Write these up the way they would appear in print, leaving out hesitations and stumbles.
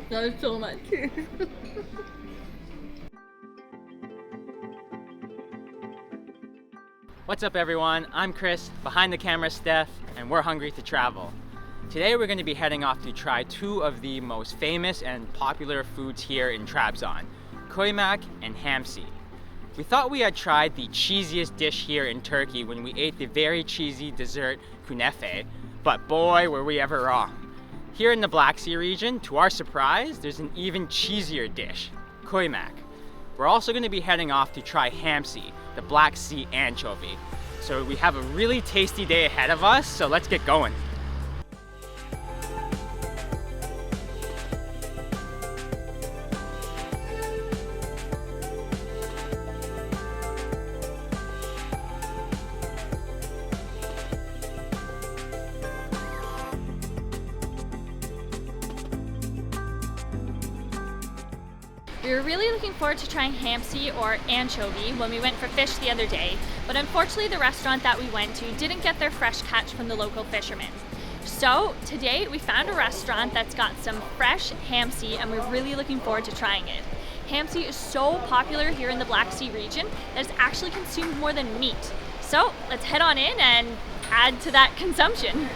That is so much. What's up everyone, I'm Chris, behind the camera Steph, and we're hungry to travel. Today we're going to be heading off to try two of the most famous and popular foods here in Trabzon, kuymak and hamsi. We thought we had tried the cheesiest dish here in Turkey when we ate the very cheesy dessert künefe, but boy were we ever wrong. Here in the Black Sea region, to our surprise, there's an even cheesier dish, kuymak. We're also going to be heading off to try hamsi, the Black Sea anchovy. So we have a really tasty day ahead of us, so let's get going. We were really looking forward to trying hamsi or anchovy when we went for fish the other day, but unfortunately the restaurant that we went to didn't get their fresh catch from the local fishermen. So today we found a restaurant that's got some fresh hamsi and we're really looking forward to trying it. Hamsi is so popular here in the Black Sea region that it's actually consumed more than meat. So let's head on in and add to that consumption.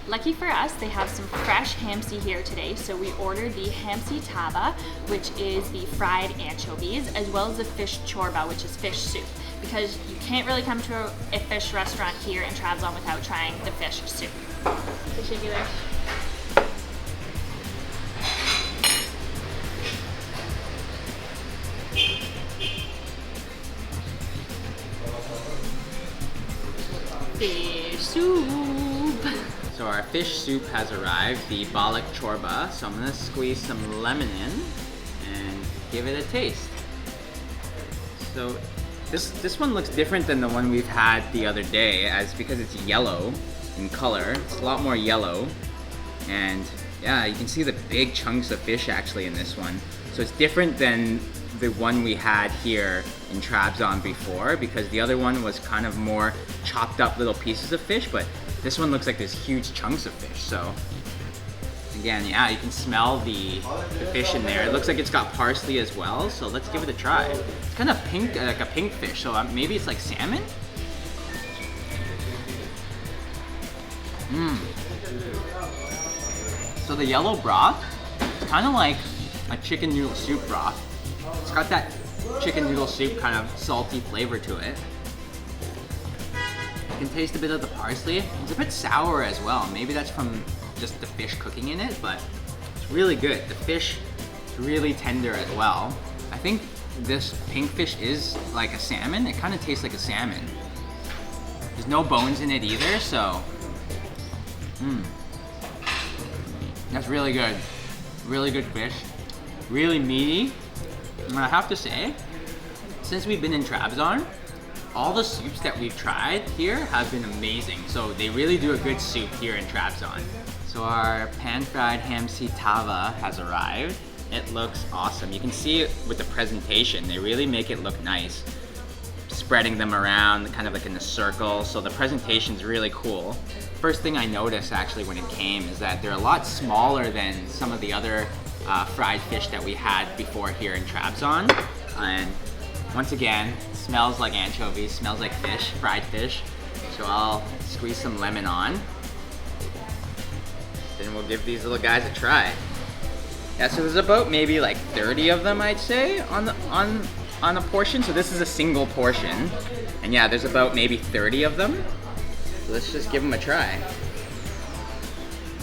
Lucky for us, they have some fresh hamsi here today, so we ordered the hamsi tava, which is the fried anchovies, as well as the fish chorba, which is fish soup, because you can't really come to a fish restaurant here in Trabzon without trying the fish soup. Teşekkürler. Fish soup. So our fish soup has arrived, the balık chorba. So I'm gonna squeeze some lemon in and give it a taste. So this one looks different than the one we've had the other day, as because it's yellow in color. It's a lot more yellow, and yeah, you can see the big chunks of fish actually in this one. So it's different than the one we had here in Trabzon before, because the other one was kind of more chopped up little pieces of fish, but this one looks like there's huge chunks of fish. So again, yeah, you can smell the fish in there. It looks like it's got parsley as well, so let's give it a try. It's kind of pink, like a pink fish, so maybe it's like salmon? So the yellow broth, it's kind of like a chicken noodle soup broth. It's got that chicken noodle soup kind of salty flavor to it. You can taste a bit of the parsley. It's a bit sour as well. Maybe that's from just the fish cooking in it, but it's really good. The fish is really tender as well. I think this pink fish is like a salmon. It kind of tastes like a salmon. There's no bones in it either, so that's really good. Really good fish. Really meaty. And I have to say, since we've been in Trabzon, all the soups that we've tried here have been amazing. So they really do a good soup here in Trabzon. So our pan-fried hamsi tava has arrived. It looks awesome. You can see it with the presentation. They really make it look nice. Spreading them around kind of like in a circle. So the presentation's really cool. First thing I noticed actually when it came is that they're a lot smaller than some of the other fried fish that we had before here in Trabzon. And once again, smells like anchovies, smells like fish, fried fish. So I'll squeeze some lemon on. Then we'll give these little guys a try. Yeah, so there's about maybe like 30 of them, I'd say, on a portion. So this is a single portion. And yeah, there's about maybe 30 of them. So let's just give them a try.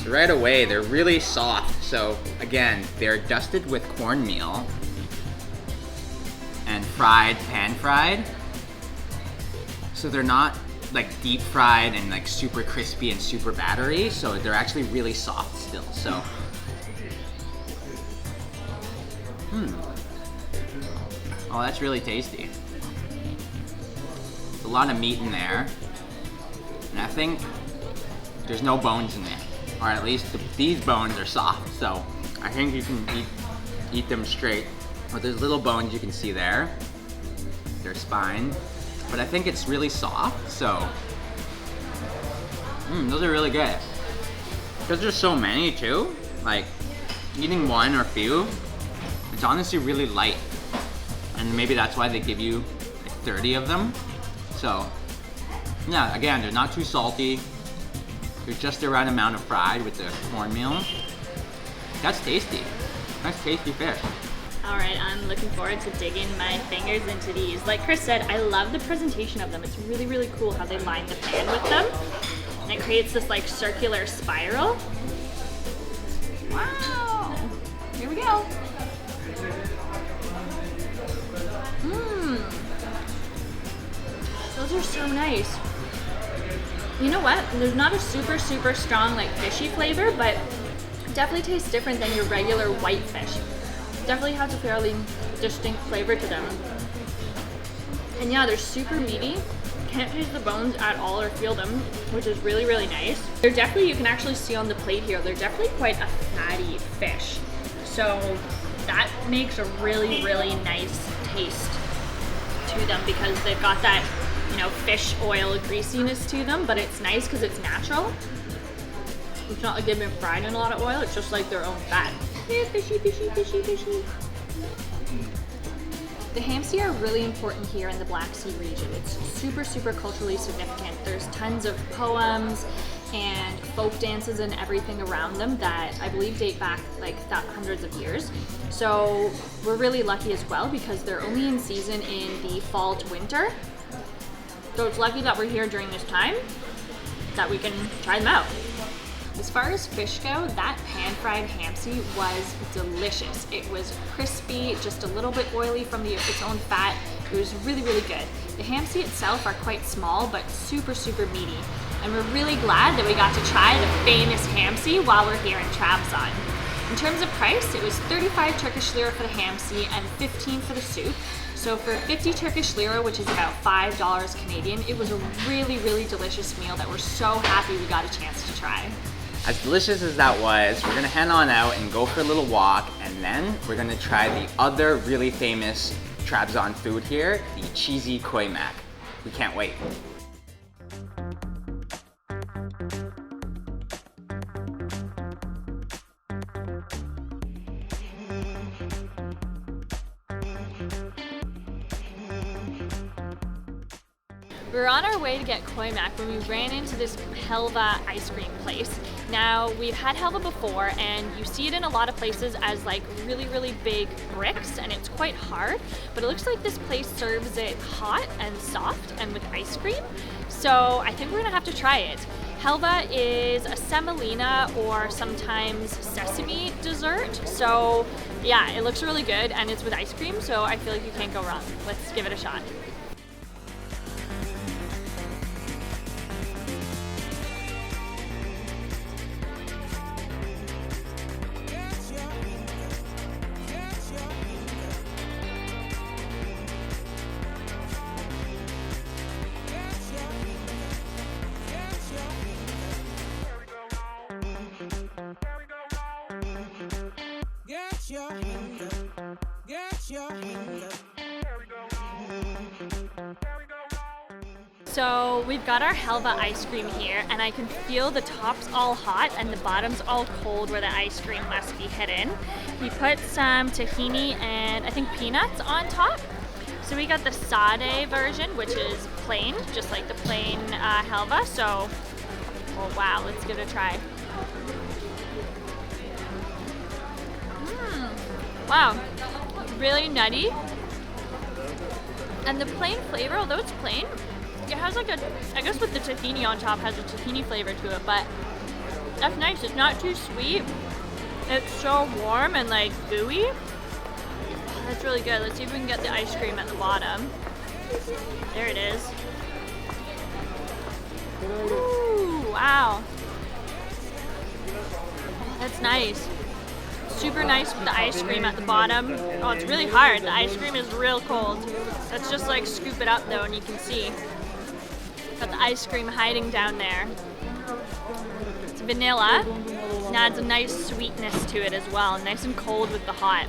So right away, they're really soft. So again, they're dusted with cornmeal and fried, pan fried. So they're not like deep fried and like super crispy and super battery. So they're actually really soft still. So, oh, that's really tasty. There's a lot of meat in there. And I think there's no bones in there, or at least these bones are soft, so I think you can eat them straight. But there's little bones you can see there, their spine, but I think it's really soft, so those are really good. Because there's so many too, like eating one or few, it's honestly really light. And maybe that's why they give you like 30 of them. So yeah, again, they're not too salty. They're just the right amount of fried with the cornmeal. That's tasty. That's tasty fish. All right, I'm looking forward to digging my fingers into these. Like Chris said, I love the presentation of them. It's really, really cool how they line the pan with them. And it creates this like circular spiral. Wow. Here we go. Those are so nice. You know what? There's not a super, super strong like fishy flavor, but it definitely tastes different than your regular white fish. Definitely has a fairly distinct flavor to them. And yeah, they're super meaty. Can't taste the bones at all or feel them, which is really, really nice. They're definitely, you can actually see on the plate here, they're definitely quite a fatty fish. So that makes a really, really nice taste to them because they've got that, you know, fish oil greasiness to them, but it's nice because it's natural. It's not like they've been fried in a lot of oil, it's just like their own fat. Yeah, fishy, fishy, fishy, fishy. The Hamsi are really important here in the Black Sea region. It's super, super culturally significant. There's tons of poems and folk dances and everything around them that I believe date back like hundreds of years. So we're really lucky as well because they're only in season in the fall to winter. So it's lucky that we're here during this time that we can try them out. As far as fish go, that pan-fried Hamsi was delicious. It was crispy, just a little bit oily from its own fat. It was really, really good. The Hamsi itself are quite small, but super, super meaty. And we're really glad that we got to try the famous Hamsi while we're here in Trabzon. In terms of price, it was 35 Turkish lira for the Hamsi and 15 for the soup. So for 50 Turkish lira, which is about $5 Canadian, it was a really, really delicious meal that we're so happy we got a chance to try. As delicious as that was, we're gonna head on out and go for a little walk, and then we're gonna try the other really famous Trabzon food here, the cheesy koymak. We can't wait. We were on our way to get koymak when we ran into this helva ice cream place. Now, we've had helva before, and you see it in a lot of places as like really, really big bricks, and it's quite hard, but it looks like this place serves it hot and soft and with ice cream. So I think we're gonna have to try it. Helva is a semolina or sometimes sesame dessert. So yeah, it looks really good, and it's with ice cream, so I feel like you can't go wrong. Let's give it a shot. So we've got our helva ice cream here, and I can feel the top's all hot and the bottom's all cold where the ice cream must be hidden. We put some tahini and I think peanuts on top. So we got the sade version, which is plain, just like the plain helva. So, oh wow, let's give it a try. Wow, it's really nutty. And the plain flavor, although it's plain, it has like I guess with the tahini on top has a tahini flavor to it, but that's nice. It's not too sweet. It's so warm and like gooey. That's really good. Let's see if we can get the ice cream at the bottom. There it is. Ooh, wow. That's nice. Super nice with the ice cream at the bottom. Oh, it's really hard. The ice cream is real cold. Let's just like scoop it up though and you can see. Got the ice cream hiding down there. It's vanilla. It adds a nice sweetness to it as well. Nice and cold with the hot.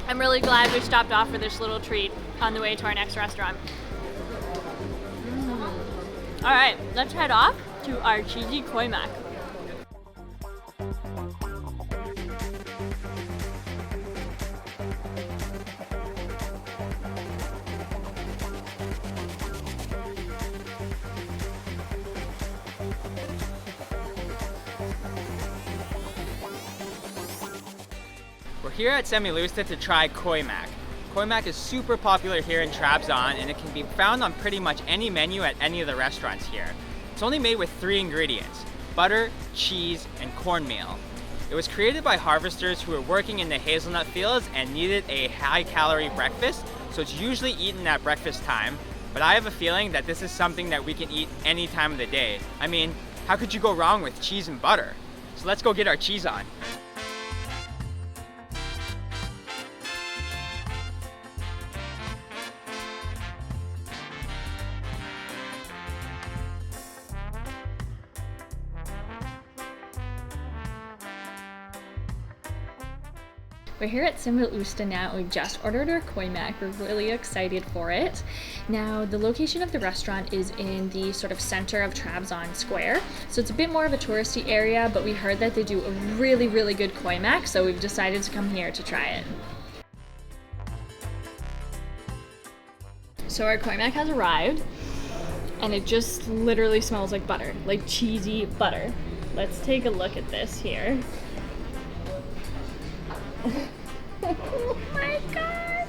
I'm really glad we stopped off for this little treat on the way to our next restaurant. All right, let's head off to our cheesy koi mac. We're here at Semilusta to try koi mac. Koi mac is super popular here in Trabzon, and it can be found on pretty much any menu at any of the restaurants here. It's only made with 3 ingredients: butter, cheese, and cornmeal. It was created by harvesters who were working in the hazelnut fields and needed a high-calorie breakfast, so it's usually eaten at breakfast time. But I have a feeling that this is something that we can eat any time of the day. I mean, how could you go wrong with cheese and butter? So let's go get our cheese on. We're here at Semilusta now. We've just ordered our koi mac. We're really excited for it. Now, the location of the restaurant is in the sort of center of Trabzon Square. So it's a bit more of a touristy area, but we heard that they do a really, really good koi mac, so we've decided to come here to try it. So our koi mac has arrived, and it just literally smells like butter, like cheesy butter. Let's take a look at this here. Oh my gosh!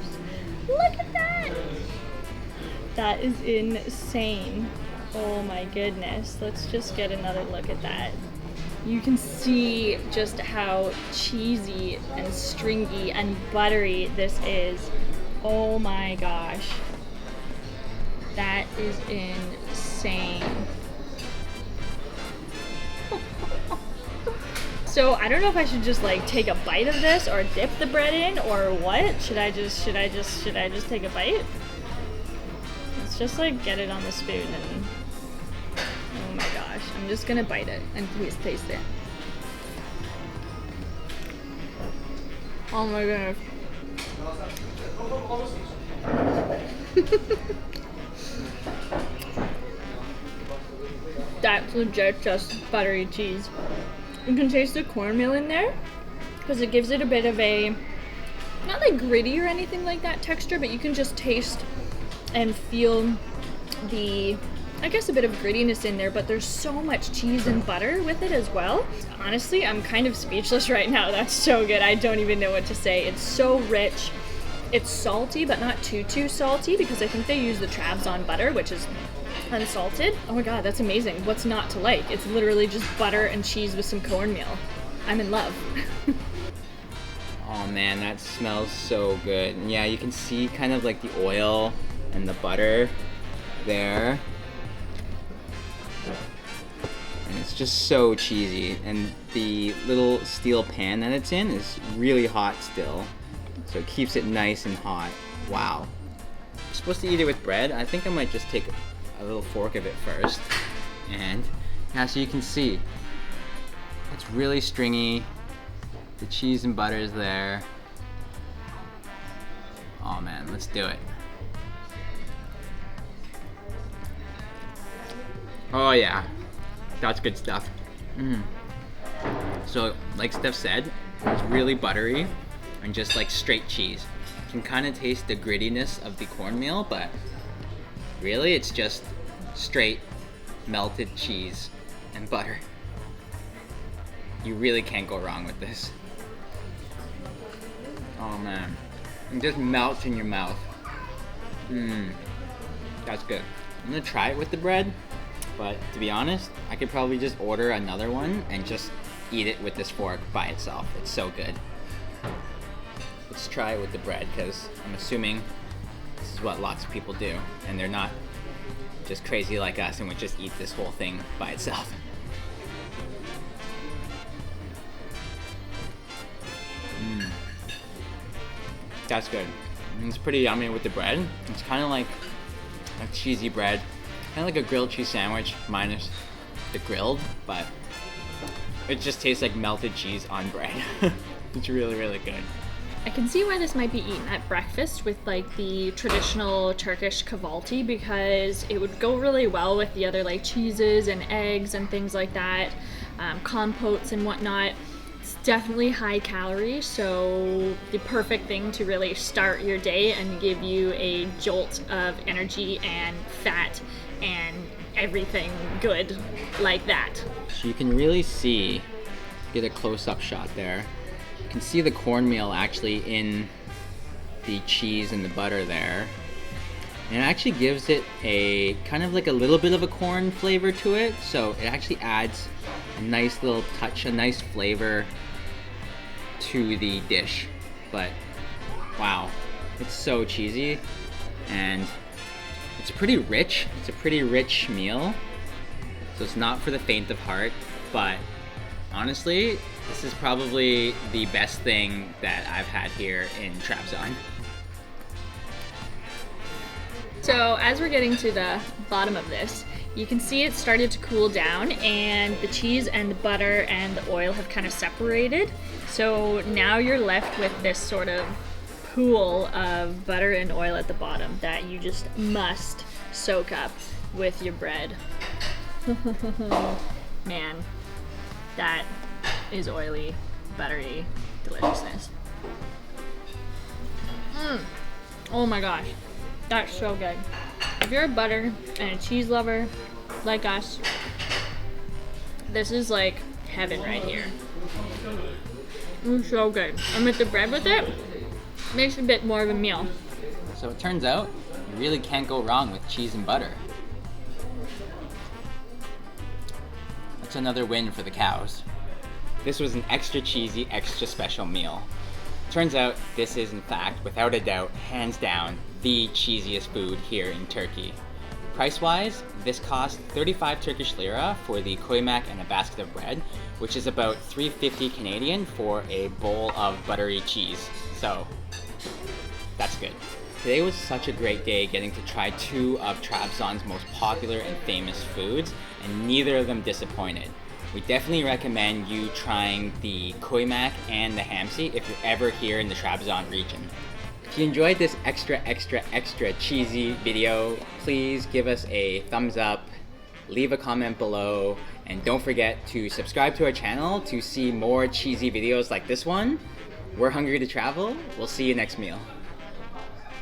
Look at that! That is insane. Oh my goodness. Let's just get another look at that. You can see just how cheesy and stringy and buttery this is. Oh my gosh. That is insane. So I don't know if I should just like take a bite of this or dip the bread in or what. Should I just take a bite? Let's just like get it on the spoon and oh my gosh, I'm just gonna bite it and please taste it. Oh my goodness. That's legit just buttery cheese. You can taste the cornmeal in there because it gives it a bit of a, not like gritty or anything like that texture, but you can just taste and feel the, I guess, a bit of grittiness in there, but there's so much cheese and butter with it as well. Honestly, I'm kind of speechless right now. That's so good. I don't even know what to say. It's so rich. It's salty, but not too salty because I think they use the Trabzon butter, which is unsalted. Oh my god, that's amazing. What's not to like? It's literally just butter and cheese with some cornmeal. I'm in love. Oh man, that smells so good. And yeah, you can see kind of like the oil and the butter there. And it's just so cheesy. And the little steel pan that it's in is really hot still. So it keeps it nice and hot. Wow. You're supposed to eat it with bread. I think I might just take a little fork of it first. And yeah, so you can see it's really stringy. The cheese and butter is there. Oh man, let's do it. Oh yeah, that's good stuff. So like Steph said, it's really buttery and just like straight cheese. You can kind of taste the grittiness of the cornmeal, but really it's just straight melted cheese and butter. You really can't go wrong with this. Oh man, it just melts in your mouth. That's good. I'm gonna try it with the bread, but to be honest, I could probably just order another one and just eat it with this fork by itself. It's so good. Let's try it with the bread, because I'm assuming this is what lots of people do, and they're not just crazy like us and would just eat this whole thing by itself. That's good. And it's pretty yummy with the bread. It's kind of like a cheesy bread, kind of like a grilled cheese sandwich minus the grilled, but it just tastes like melted cheese on bread. It's really, really good. I can see why this might be eaten at breakfast with like the traditional Turkish kahvaltı, because it would go really well with the other like cheeses and eggs and things like that, compotes and whatnot. It's definitely high calorie, so the perfect thing to really start your day and give you a jolt of energy and fat and everything good like that. So you can really see, get a close-up shot there. You can see the cornmeal actually in the cheese and the butter there. And it actually gives it a kind of like a little bit of a corn flavor to it. So it actually adds a nice little touch, a nice flavor to the dish. But wow, it's so cheesy and it's pretty rich. It's a pretty rich meal. So it's not for the faint of heart, but honestly, this is probably the best thing that I've had here in Trabzon. So as we're getting to the bottom of this, you can see it started to cool down and the cheese and the butter and the oil have kind of separated. So now you're left with this sort of pool of butter and oil at the bottom that you just must soak up with your bread. Man, that is oily, buttery deliciousness. Oh my gosh, that's so good. If you're a butter and a cheese lover like us, this is like heaven right here. It's so good. And with the bread with it, makes it a bit more of a meal. So it turns out you really can't go wrong with cheese and butter. That's another win for the cows. This was an extra cheesy, extra special meal. Turns out this is in fact, without a doubt, hands down, the cheesiest food here in Turkey. Price-wise, this cost 35 Turkish lira for the koymak and a basket of bread, which is about 350 Canadian for a bowl of buttery cheese. So, that's good. Today was such a great day getting to try two of Trabzon's most popular and famous foods, and neither of them disappointed. We definitely recommend you trying the koymak and the hamsi if you're ever here in the Trabzon region. If you enjoyed this extra cheesy video, please give us a thumbs up, leave a comment below, and don't forget to subscribe to our channel to see more cheesy videos like this one. We're hungry to travel. We'll see you next meal.